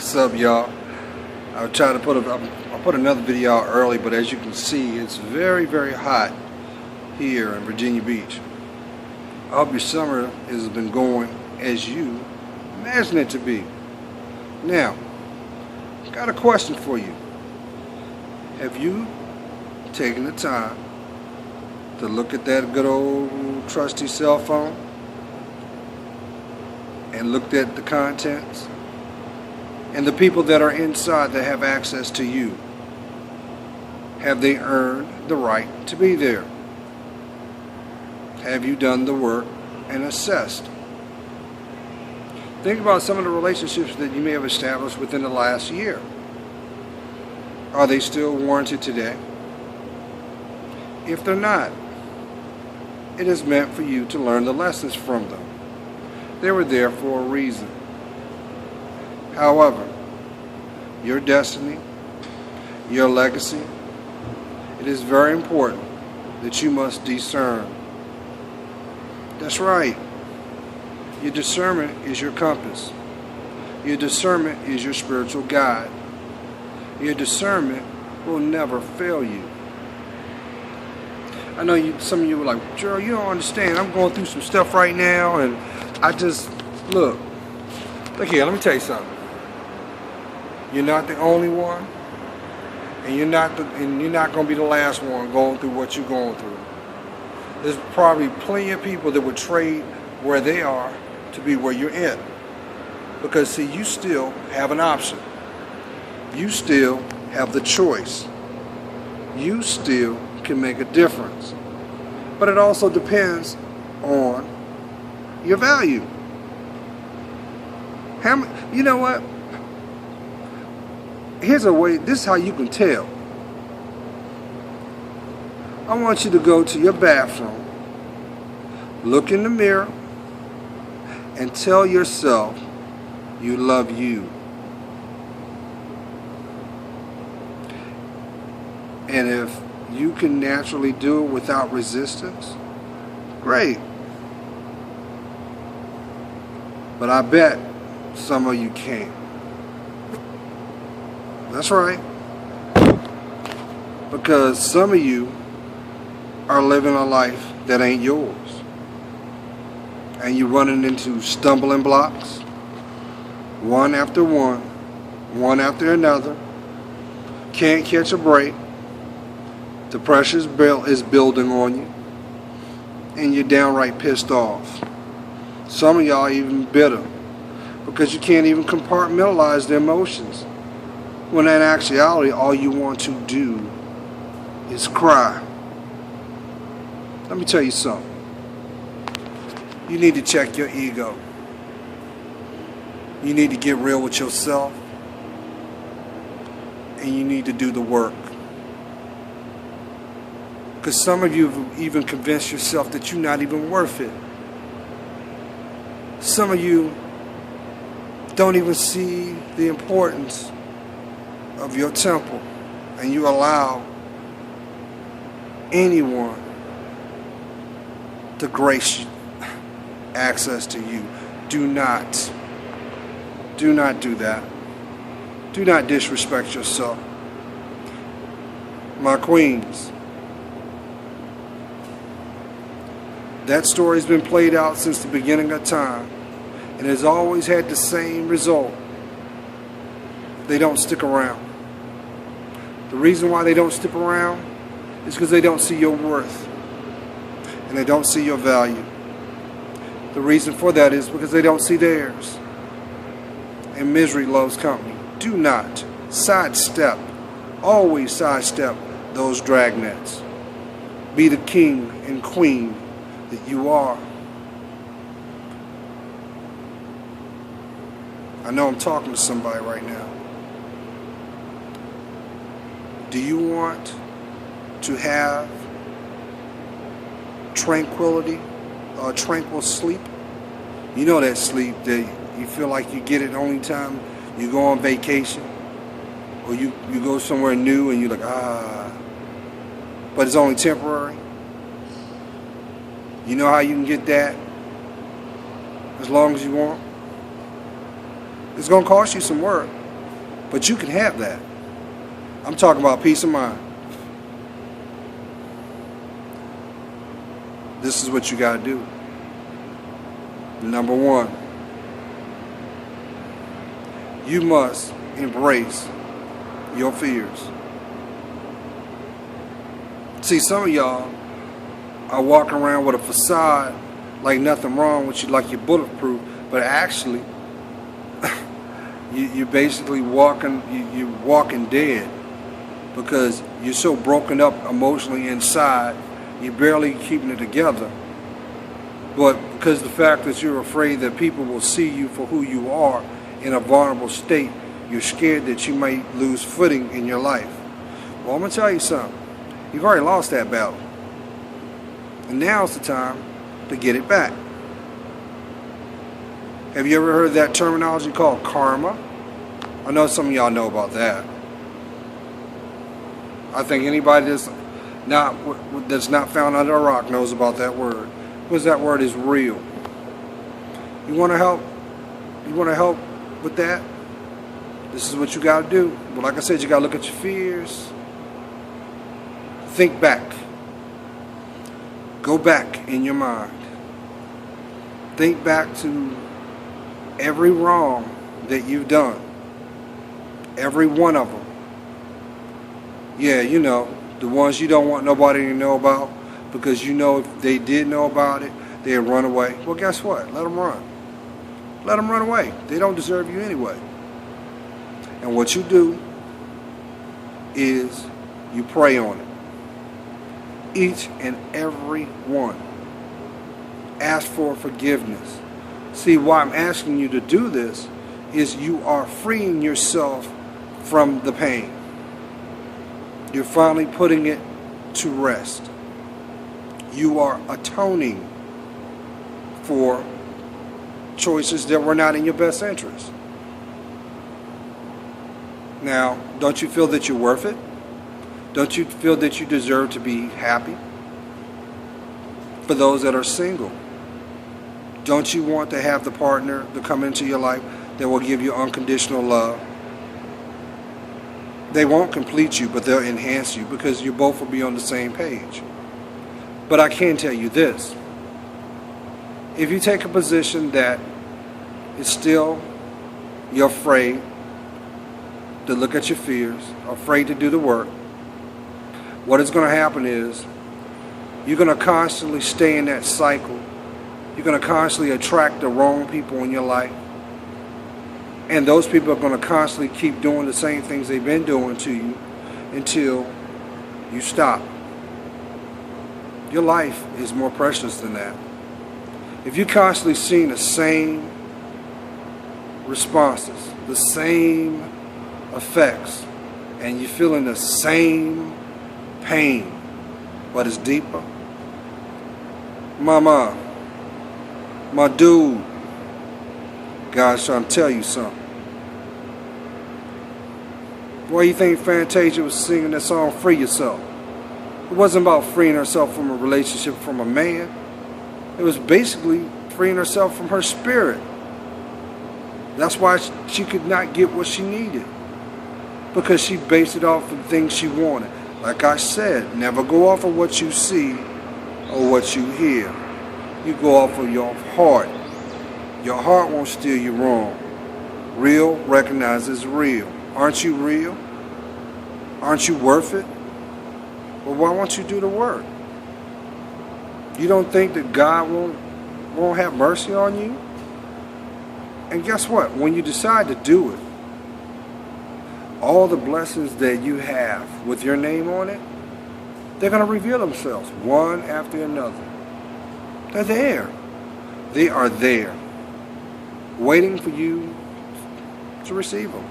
What's up, y'all? I'll try to I'll put another video out early, but as you can see, it's very, very hot here in Virginia Beach. I hope your summer has been going as you imagine it to be. Now, got a question for you. Have you taken the time to look at that good old trusty cell phone and looked at the contents and the people that are inside that have access to you? Have they earned the right to be there? Have you done the work and assessed? Think about some of the relationships that you may have established within the last year. Are they still warranted today? If they're not, it is meant for you to learn the lessons from them. They were there for a reason. However, your destiny, your legacy, it is very important that you must discern. That's right. Your discernment is your compass. Your discernment is your spiritual guide. Your discernment will never fail you. I know some of you were like, Gerald, you don't understand. I'm going through some stuff right now, and I just, look here, let me tell you something. You're not the only one, and you're not going to be the last one going through what you're going through. There's probably plenty of people that would trade where they are to be where you're at. Because see, you still have an option. You still have the choice. You still can make a difference. But it also depends on your value. You know what? Here's a way, this is how you can tell. I want you to go to your bathroom, look in the mirror, and tell yourself you love you. And if you can naturally do it without resistance, great. But I bet some of you can't. That's right. Because some of you are living a life that ain't yours. And you're running into stumbling blocks, one after one after another. Can't catch a break. The pressure is building on you. And you're downright pissed off. Some of y'all even bitter because you can't even compartmentalize the emotions. When in actuality, all you want to do is cry. Let me tell you something. You need to check your ego. You need to get real with yourself. And you need to do the work. Because some of you have even convinced yourself that you're not even worth it. Some of you don't even see the importance of your temple, and you allow anyone to grace access to you. Do not do that. Do not disrespect yourself. My queens, that story's been played out since the beginning of time, and has always had the same result. They don't stick around. The reason why they don't stick around is because they don't see your worth and they don't see your value. The reason for that is because they don't see theirs. And misery loves company. Do not sidestep, always sidestep those dragnets. Be the king and queen that you are. I know I'm talking to somebody right now. Do you want to have tranquility or tranquil sleep? You know that sleep that you feel like you get it only time you go on vacation or you go somewhere new and you're like, but it's only temporary. You know how you can get that as long as you want? It's going to cost you some work. But you can have that. I'm talking about peace of mind. This is what you got to do. Number one, you must embrace your fears. See, some of y'all are walking around with a facade like nothing wrong with you, like you're bulletproof, but actually you're basically you're walking dead because you're so broken up emotionally inside, you're barely keeping it together. But because the fact that you're afraid that people will see you for who you are in a vulnerable state, you're scared that you might lose footing in your life. Well, I'm going to tell you something. You've already lost that battle. And now's the time to get it back. Have you ever heard that terminology called karma? I know some of y'all know about that. I think anybody that's not found under a rock knows about that word. Because that word is real. You want to help? You want to help with that? This is what you got to do. But like I said, you got to look at your fears. Think back. Go back in your mind. Think back to every wrong that you've done. Every one of them. Yeah, you know, the ones you don't want nobody to know about, because you know if they did know about it, they'd run away. Well, guess what? Let them run. Let them run away. They don't deserve you anyway. And what you do is you pray on it. Each and every one. Ask for forgiveness. See, why I'm asking you to do this is you are freeing yourself from the pain. You're finally putting it to rest. You are atoning for choices that were not in your best interest. Now, don't you feel that you're worth it? Don't you feel that you deserve to be happy? For those that are single, don't you want to have the partner to come into your life that will give you unconditional love? They won't complete you, but they'll enhance you because you both will be on the same page. But I can tell you this. If you take a position that is still, you're afraid to look at your fears, afraid to do the work, what is going to happen is you're going to constantly stay in that cycle. You're going to constantly attract the wrong people in your life. And those people are going to constantly keep doing the same things they've been doing to you until you stop. Your life is more precious than that. If you're constantly seeing the same responses, the same effects, and you're feeling the same pain, but it's deeper, mama, my dude, God's trying to tell you something. Why do you think Fantasia was singing that song, Free Yourself? It wasn't about freeing herself from a relationship from a man. It was basically freeing herself from her spirit. That's why she could not get what she needed. Because she based it off of the things she wanted. Like I said, never go off of what you see or what you hear. You go off of your heart. Your heart won't steer you wrong. Real recognizes real. Aren't you real? Aren't you worth it? Well, why won't you do the work? You don't think that God won't have mercy on you? And guess what? When you decide to do it, all the blessings that you have with your name on it, they're going to reveal themselves one after another. They're there. They are there, waiting for you to receive them.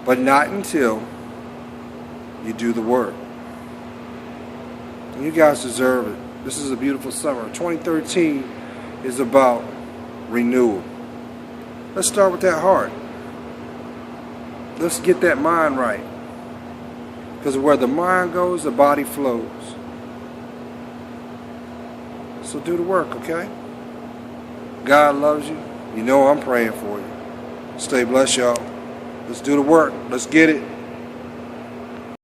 But not until you do the work. And you guys deserve it. This is a beautiful summer. 2013 is about renewal. Let's start with that heart. Let's get that mind right. Because where the mind goes, the body flows. So do the work, okay? God loves you. You know I'm praying for you. Stay blessed, y'all. Let's do the work. Let's get it.